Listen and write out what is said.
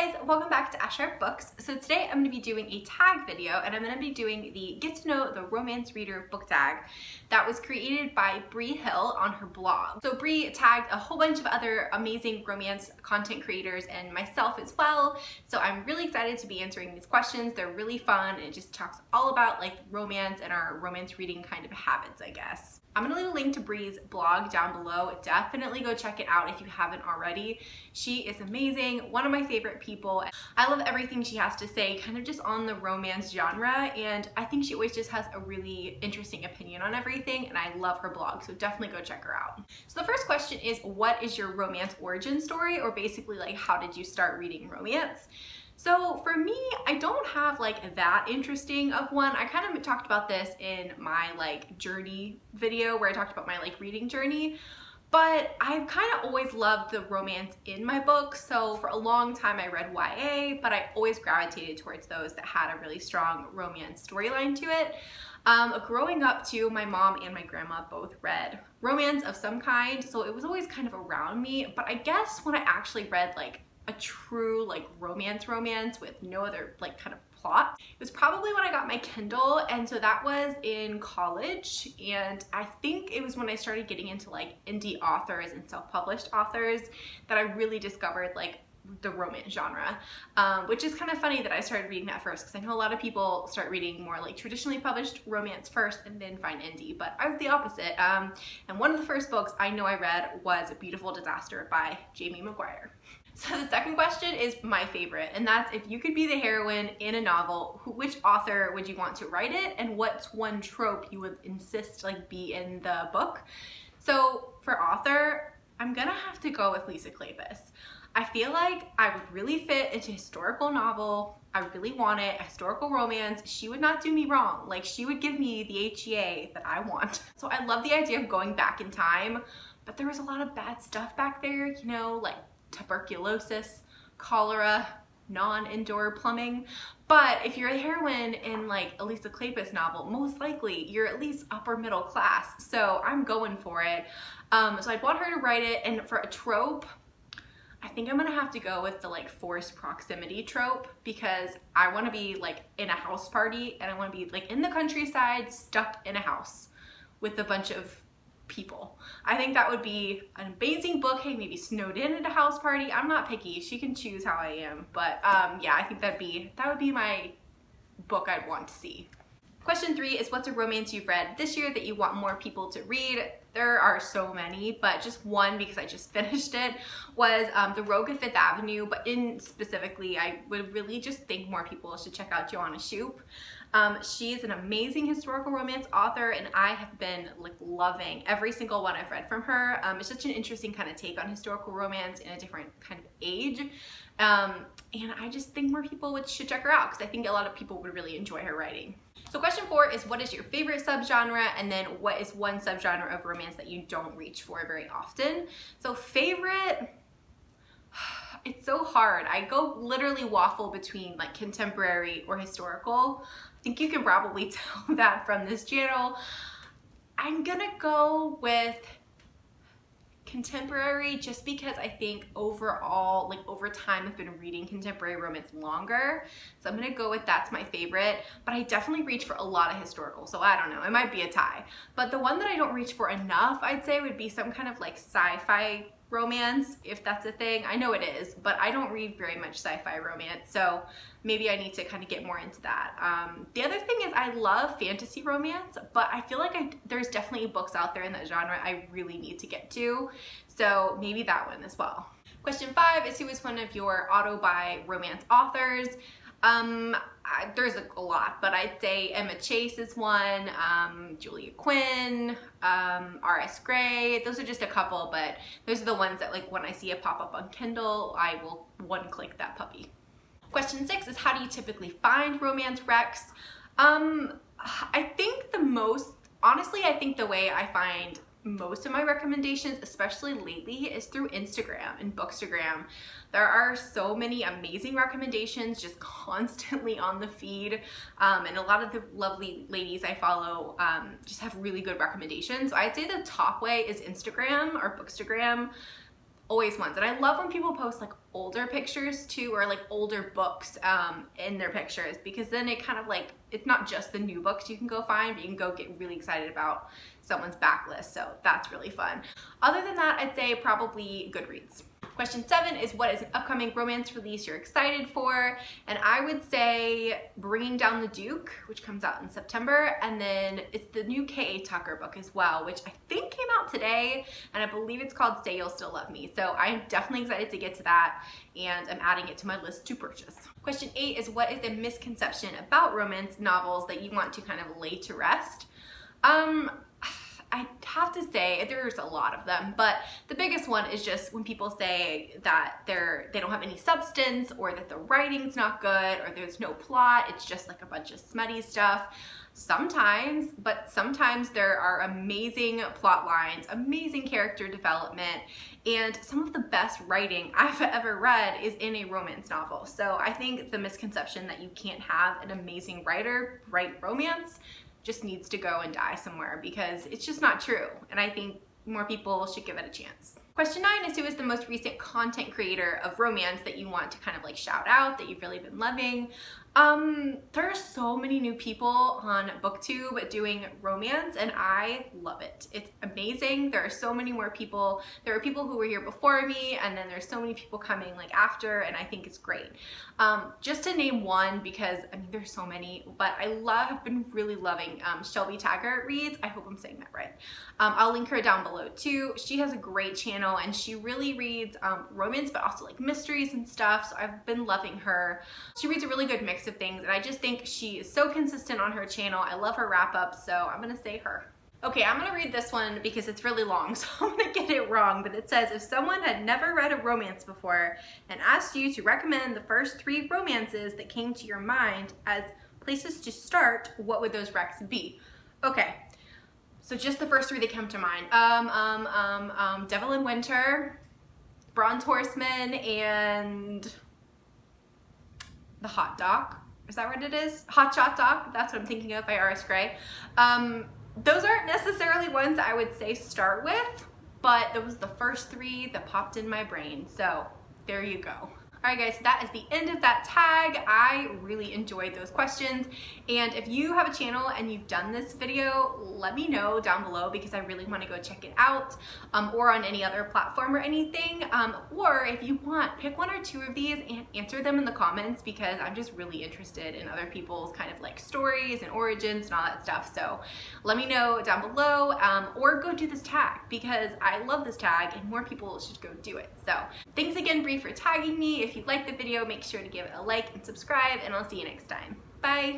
guys, welcome back to Asher Books. So today I'm going to be doing a tag video, and I'm going to be doing the Get to Know the Romance Reader book tag that was created by Bree Hill on her blog. So Bree tagged a whole bunch of other amazing romance content creators and myself as well. So I'm really excited to be answering these questions. They're really fun, and it just talks all about like romance and our romance reading kind of habits, I guess. I'm gonna leave a link to Bree's blog down below. Definitely go check it out if you haven't already. She is amazing, one of my favorite people. I love everything she has to say, kind of just on the romance genre, and I think she always just has a really interesting opinion on everything, and I love her blog, so definitely go check her out. So the first question is, what is your romance origin story, or basically like how did you start reading romance? So for me, I don't have like that interesting of one. I kind of talked about this in my like journey video where I talked about my like reading journey, but I've kind of always loved the romance in my books. So for a long time I read YA, but I always gravitated towards those that had a really strong romance storyline to it. Growing up too, my mom and my grandma both read romance of some kind, so it was always kind of around me. But I guess when I actually read like a true like romance with no other like kind of plot, it was probably when I got my Kindle, and so that was in college, and I think it was when I started getting into like indie authors and self-published authors that I really discovered like the romance genre, which is kind of funny that I started reading that first, because I know a lot of people start reading more like traditionally published romance first and then find indie, but I was the opposite. And one of the first books I know I read was A Beautiful Disaster by Jamie McGuire. So the second question is my favorite, and that's, if you could be the heroine in a novel, which author would you want to write it, and what's one trope you would insist like be in the book? So for author, I'm gonna have to go with Lisa Kleypas. I feel like I would really fit into historical novel. I really want it, a historical romance. She would not do me wrong. Like, she would give me the HEA that I want. So I love the idea of going back in time, but there was a lot of bad stuff back there, you know, like tuberculosis, cholera, non-indoor plumbing. But if you're a heroine in like a Lisa Kleypas novel, most likely you're at least upper middle class. So I'm going for it. So I'd want her to write it, and for a trope, I think I'm gonna have to go with the like forced proximity trope, because I want to be like in a house party, and I want to be like in the countryside stuck in a house with a bunch of people. I think that would be an amazing book. Hey, maybe snowed in at a house party. I'm not picky. She can choose how I am. But yeah, I think that would be my book I'd want to see. Question 3 is, what's a romance you've read this year that you want more people to read? There are so many, but just one, because I just finished it, was The Rogue of Fifth Avenue, but specifically, I would really just think more people should check out Joanna Shupe. She's an amazing historical romance author, and I have been like loving every single one I've read from her. It's such an interesting kind of take on historical romance in a different kind of age. And I just think more people should check her out, because I think a lot of people would really enjoy her writing. So question 4 is, what is your favorite subgenre, and then what is one subgenre of romance that you don't reach for very often? So favorite, it's so hard. I go literally waffle between like contemporary or historical. I think you can probably tell that from this channel. I'm gonna go with contemporary, just because I think overall, like over time, I've been reading contemporary romance longer, so I'm gonna go with that's my favorite. But I definitely reach for a lot of historical, so I don't know, it might be a tie. But the one that I don't reach for enough, I'd say, would be some kind of like sci-fi romance, if that's a thing. I know it is, but I don't read very much sci-fi romance, so maybe I need to kind of get more into that. The other thing is, I love fantasy romance, but I feel like there's definitely books out there in that genre I really need to get to, so maybe that one as well. Question 5 is, who is one of your auto-buy romance authors? There's a lot, but I'd say Emma Chase is one, Julia Quinn, R.S. Gray. Those are just a couple, but those are the ones that, like, when I see a pop-up on Kindle, I will one-click that puppy. Question 6 is, how do you typically find romance recs? I think honestly, I think the way I find most of my recommendations, especially lately, is through Instagram and Bookstagram. There are so many amazing recommendations just constantly on the feed, and a lot of the lovely ladies I follow just have really good recommendations. So I'd say the top way is Instagram or Bookstagram. always ones. And I love when people post like older pictures too, or like older books in their pictures, because then it kind of like, it's not just the new books you can go find, but you can go get really excited about someone's backlist. So that's really fun. Other than that, I'd say probably Goodreads. Question 7 is, what is an upcoming romance release you're excited for? And I would say Bringing Down the Duke, which comes out in September, and then it's the new K.A. Tucker book as well, which I think came out today, and I believe it's called Say You'll Still Love Me. So I'm definitely excited to get to that, and I'm adding it to my list to purchase. Question 8 is, what is a misconception about romance novels that you want to kind of lay to rest? I have to say there's a lot of them, but the biggest one is just when people say that they don't have any substance, or that the writing's not good, or there's no plot, it's just like a bunch of smutty stuff. Sometimes, but sometimes there are amazing plot lines, amazing character development, and some of the best writing I've ever read is in a romance novel. So I think the misconception that you can't have an amazing writer write romance just needs to go and die somewhere, because it's just not true. And I think more people should give it a chance. Question 9 is, who is the most recent content creator of romance that you want to kind of like shout out, that you've really been loving? There are so many new people on BookTube doing romance, and I love it. It's amazing. There are so many more people. There are people who were here before me, and then there's so many people coming like after, and I think it's great. Just to name one, because I mean there's so many, but have been really loving Shelby Taggart reads. I hope I'm saying that right. I'll link her down below too. She has a great channel, and she really reads romance, but also like mysteries and stuff. So I've been loving her. She reads a really good mix of things, and I just think she is so consistent on her channel. I love her wrap up, so I'm gonna say her. Okay, I'm gonna read this one because it's really long, so I'm gonna get it wrong, but it says, if someone had never read a romance before and asked you to recommend the first 3 romances that came to your mind as places to start, what would those recs be? Okay, so just the first 3 that come to mind. Devil in Winter, Bronze Horseman, and The Hot Doc. Is that what it is? Hot Shot Doc, that's what I'm thinking of, by R.S. Gray. Those aren't necessarily ones I would say start with, but it was the first 3 that popped in my brain, so there you go. Alright guys, so that is the end of that tag. I really enjoyed those questions, and if you have a channel and you've done this video, let me know down below, because I really want to go check it out, or on any other platform or anything, or if you want, pick 1 or 2 of these and answer them in the comments, because I'm just really interested in other people's kind of like stories and origins and all that stuff. So let me know down below, or go do this tag, because I love this tag and more people should go do it. So thanks again, Bree, for tagging me. If you liked the video, make sure to give it a like and subscribe, and I'll see you next time. Bye!